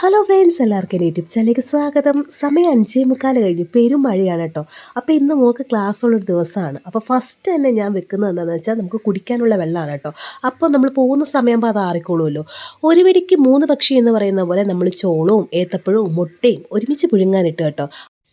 Hello friends, എല്ലാവർക്കും എൻ്റെ YouTube ചാനലിലേക്ക് സ്വാഗതം. സമയം 5:45 കഴിഞ്ഞു. പെരും മഴയാണ് കേട്ടോ. അപ്പോൾ ഇന്ന് മോൾക്ക് ക്ലാസ്സുള്ളൊരു ദിവസമാണ്. അപ്പോൾ ഫസ്റ്റ് തന്നെ ഞാൻ വെക്കുന്നത് എന്താണെന്ന് വെച്ചാൽ നമുക്ക് കുടിക്കാനുള്ള വെള്ളമാണ് കേട്ടോ. അപ്പോൾ നമ്മൾ പോകുന്ന സമയമാകുമ്പോൾ അത് ആറിക്കോളുമല്ലോ. ഒരു പിടിക്ക് 3 പക്ഷി എന്ന് പറയുന്ന പോലെ നമ്മൾ ചോളവും ഏത്തപ്പഴവും മുട്ടയും ഒരുമിച്ച് പുഴുങ്ങാനിട്ട് കേട്ടോ.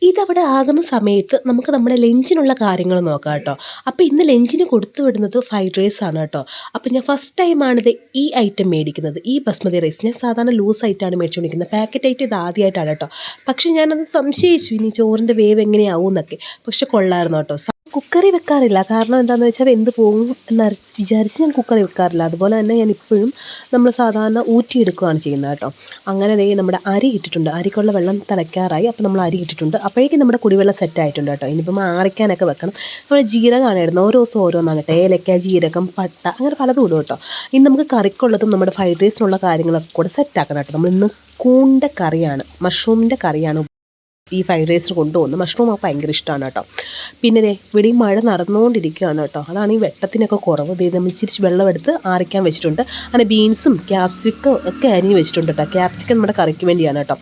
ഇതവിടെ ആകുന്ന സമയത്ത് നമുക്ക് നമ്മുടെ ലഞ്ചിനുള്ള കാര്യങ്ങൾ നോക്കാം കേട്ടോ. അപ്പോൾ ഇന്ന് ലഞ്ചിന് കൊടുത്തു വിടുന്നത് ഫ്രൈഡ് റൈസ് ആണ് കേട്ടോ. അപ്പോൾ ഞാൻ ഫസ്റ്റ് ടൈമാണിത് ഈ ഐറ്റം മേടിക്കുന്നത്. ഈ ബസ്മതി റൈസ് ഞാൻ സാധാരണ ലൂസ് ആയിട്ടാണ് മേടിച്ചുകൊണ്ടിരിക്കുന്നത്. പാക്കറ്റ് ആയിട്ട് ഇത് ആദ്യമായിട്ടാണ് കേട്ടോ. പക്ഷേ ഞാനത് സംശയിച്ചു ഇനി ചോറിൻ്റെ വേവ് എങ്ങനെയാവും എന്നൊക്കെ. പക്ഷെ കൊള്ളായിരുന്നു കേട്ടോ. കുക്കറി വെക്കാറില്ല, കാരണം എന്താണെന്ന് വെച്ചാൽ വെന്ത് പോകും എന്ന് വിചാരിച്ച് ഞാൻ കുക്കറി വെക്കാറില്ല. അതുപോലെ തന്നെ ഞാൻ ഇപ്പോഴും നമ്മൾ സാധാരണ ഊറ്റിയെടുക്കുകയാണ് ചെയ്യുന്നത് കേട്ടോ. അങ്ങനെ ദേ നമ്മുടെ അരി ഇട്ടിട്ടുണ്ട്. അരിക്കുള്ള വെള്ളം തിളയ്ക്കാറായി. അപ്പോൾ നമ്മൾ അരി ഇട്ടിട്ടുണ്ട്. അപ്പോഴേക്കും നമ്മുടെ കുടിവെള്ളം സെറ്റ് ആയിട്ടുണ്ട് കേട്ടോ. ഇനിയിപ്പം ആറിക്കാനൊക്കെ വെക്കണം. നമ്മൾ ജീരകമാണ് ഇടുന്നത്. ഓരോ ദിവസം ഓരോന്നാണ് കേട്ടോ. ഏലക്ക, ജീരകം, പട്ട, അങ്ങനെ പലതും ഇടും കേട്ടോ. ഇനി നമുക്ക് കറിക്കുള്ളതും നമ്മുടെ ഫ്രൈഡ് റൈസിനുള്ള കാര്യങ്ങളൊക്കെ കൂടെ സെറ്റാക്കണം കേട്ടോ. നമ്മളിന്ന് കൂണിൻ്റെ കറിയാണ്, മഷ്റൂമിൻ്റെ കറിയാണ് ഈ ഫ്രൈഡ് റൈസിന് കൊണ്ടുപോകുന്നത്. മഷ്റൂം ഒക്കെ ഭയങ്കര ഇഷ്ടമാണ് കേട്ടോ. പിന്നെ ഇവിടെയും മഴ നടന്നുകൊണ്ടിരിക്കുകയാണ് കേട്ടോ. അതാണ് ഈ വെട്ടത്തിനൊക്കെ കുറവ്. നമ്മൾ ഇച്ചിരി വെള്ളം എടുത്ത് ആറിക്കാൻ വെച്ചിട്ടുണ്ട്. അങ്ങനെ ബീൻസും ക്യാപ്സിക്കും ഒക്കെ അരിഞ്ഞ് വെച്ചിട്ടുണ്ട് കേട്ടോ. ക്യാപ്സിക്കം നമ്മുടെ കറിക്ക് വേണ്ടിയാണ് കേട്ടോ.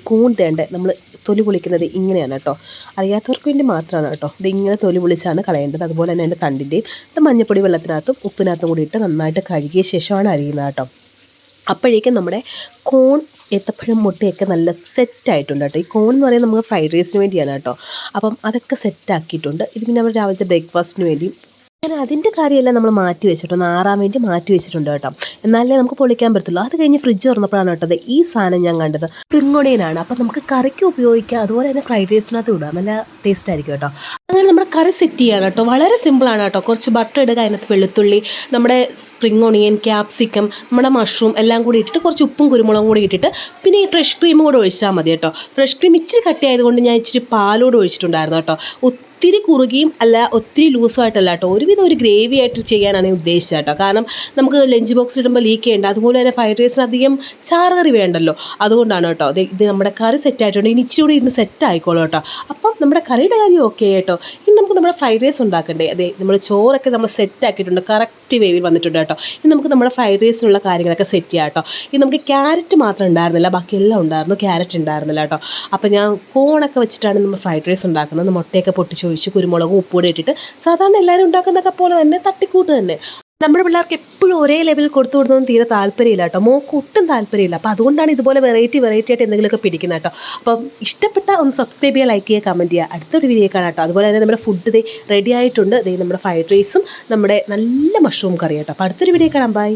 കൂൺ നമ്മൾ തൊലി പൊളിക്കുന്നത് ഇങ്ങനെയാണ് കേട്ടോ. അറിയാത്തവർക്ക് വേണ്ടി മാത്രമാണ് കേട്ടോ. ഇങ്ങനെ തൊലി പൊളിച്ചാണ് കളയേണ്ടത്. അതുപോലെ തന്നെ അതിൻ്റെ തണ്ടിൻ്റെയും മഞ്ഞപ്പൊടി വെള്ളത്തിനകത്തും ഉപ്പിനകത്തും കൂടി ഇട്ട് നന്നായിട്ട് കഴുകിയ ശേഷമാണ് അരിയുന്നത് കേട്ടോ. അപ്പോഴേക്കും നമ്മുടെ കോൺ, ഏത്തപ്പഴം, മുട്ടയൊക്കെ നല്ല സെറ്റായിട്ടുണ്ട് കേട്ടോ. ഈ കോൺ എന്ന് പറയുന്നത് നമുക്ക് ഫ്രൈഡ് റൈസിന് വേണ്ടിയാണ് കേട്ടോ. അപ്പം അതൊക്കെ സെറ്റാക്കിയിട്ടുണ്ട്. ഇത് പിന്നെ നമ്മൾ രാവിലത്തെ ബ്രേക്ക്ഫാസ്റ്റിന് വേണ്ടിയും അങ്ങനെ അതിൻ്റെ കാര്യമെല്ലാം നമ്മൾ മാറ്റി വെച്ചിട്ടുണ്ട്. ആറാൻ വേണ്ടി മാറ്റി വെച്ചിട്ടുണ്ട് കേട്ടോ. എന്നാലേ നമുക്ക് പൊളിക്കാൻ പറ്റത്തുള്ളൂ. അത് കഴിഞ്ഞ് ഫ്രിഡ്ജ് തുറന്നപ്പോഴാണ് കേട്ടത് ഈ സാധനം ഞാൻ കണ്ടത്. സ്പ്രിംഗ് ഒണിയനാണ്. അപ്പം നമുക്ക് കറിക്ക് ഉപയോഗിക്കാം, അതുപോലെ തന്നെ ഫ്രൈഡ് റൈസിനകത്ത് ഇടുക. നല്ല ടേസ്റ്റ് ആയിരിക്കും കേട്ടോ. അങ്ങനെ നമ്മുടെ കറി സെറ്റ് ചെയ്യാണ് കേട്ടോ. വളരെ സിമ്പിളാണ് കേട്ടോ. കുറച്ച് ബട്ടർ ഇടുക, അതിനകത്ത് വെളുത്തുള്ളി, നമ്മുടെ സ്പ്രിംഗ് ഒണിയൻ, ക്യാപ്സിക്കം, നമ്മുടെ മഷ്റൂം എല്ലാം കൂടി ഇട്ടിട്ട് കുറച്ച് ഉപ്പും കുരുമുളകും കൂടി ഇട്ടിട്ട് പിന്നെ ഈ ഫ്രഷ് ക്രീം കൂടെ ഒഴിച്ചാൽ മതി കേട്ടോ. ഫ്രഷ് ക്രീം ഇച്ചിരി കട്ടിയായതുകൊണ്ട് ഞാൻ ഇച്ചിരി പാലോട് ഒഴിച്ചിട്ടുണ്ടായിരുന്നു കേട്ടോ. ഒത്തിരി കുറുകിയും അല്ല ഒത്തിരി ലൂസുമായിട്ടല്ല കേട്ടോ. ഒരുവിധം ഒരു ഗ്രേവി ആയിട്ട് ചെയ്യാനാണ് ഉദ്ദേശിച്ചത് കേട്ടോ. കാരണം നമുക്ക് ലഞ്ച് ബോക്സ് ഇടുമ്പോൾ ലീക്ക് ചെയ്യേണ്ട, അതുപോലെ തന്നെ ഫ്രൈഡ് റൈസിന് അധികം ചാറുകറി വേണ്ടല്ലോ. അതുകൊണ്ടാണ് കേട്ടോ. ഇത് നമ്മുടെ കറി സെറ്റായിട്ടുണ്ട്. ഇനി ഇച്ചിരി കൂടി ഇരുന്ന് സെറ്റ് ആയിക്കോളൂ കേട്ടോ. അപ്പം നമ്മുടെ കറിയുടെ കാര്യം ഓക്കെ കേട്ടോ. ഇനി നമുക്ക് നമ്മുടെ ഫ്രൈഡ് റൈസ് ഉണ്ടാക്കണ്ടേ. അതെ, നമ്മൾ ചോറൊക്കെ നമ്മൾ സെറ്റാക്കിയിട്ടുണ്ട്. കറക്റ്റ് വേവിൽ വന്നിട്ടുണ്ട് കേട്ടോ. ഇനി നമുക്ക് നമ്മുടെ ഫ്രൈഡ് റൈസിനുള്ള കാര്യങ്ങളൊക്കെ സെറ്റ് ചെയ്യാം കേട്ടോ. ഇനി നമുക്ക് ക്യാരറ്റ് മാത്രം ഉണ്ടായിരുന്നില്ല, ബാക്കിയെല്ലാം ഉണ്ടായിരുന്നു. ക്യാരറ്റ് ഉണ്ടായിരുന്നില്ല കേട്ടോ. അപ്പോൾ ഞാൻ കോണൊക്കെ വെച്ചിട്ടാണ് നമ്മൾ ഫ്രൈഡ് റൈസ് ഉണ്ടാക്കുന്നത്. മുട്ടയൊക്കെ പൊട്ടിച്ച് ഒഴിച്ച് കുരുമുളകും ഉപ്പൂടെ ഇട്ടിട്ട് സാധാരണ എല്ലാവരും ഉണ്ടാക്കുന്നതൊക്കെ പോലെ തന്നെ തട്ടിക്കൂട്ട് തന്നെ. നമ്മുടെ പിള്ളേർക്ക് എപ്പോഴും ഒരേ ലെവലിൽ കൊടുത്തു കൊടുത്തൊന്നും തീരെ താല്പര്യമില്ല കേട്ടോ. മോൾക്ക് ഒട്ടും താല്പര്യമില്ല. അപ്പോൾ അതുകൊണ്ടാണ് ഇതുപോലെ വെറൈറ്റി ആയിട്ട് എന്തെങ്കിലുമൊക്കെ പിടിക്കുന്നത് കേട്ടോ. അപ്പം ഇഷ്ടപ്പെട്ട ഒന്ന് സബ്സ്ക്രൈബ് ചെയ്യുക, ലൈക്ക് ചെയ്യുക, കമൻറ്റ് ചെയ്യുക. അടുത്തൊരു വീഡിയോ കാണാം കേട്ടോ. അതുപോലെ തന്നെ നമ്മുടെ ഫുഡ് റെഡി ആയിട്ടുണ്ട്. നമ്മുടെ ഫ്രൈഡ് റൈസും നമ്മുടെ നല്ല മഷ്റൂം കറി കേട്ടോ. അപ്പോൾ അടുത്തൊരു വീഡിയോ കാണാം. ബൈ.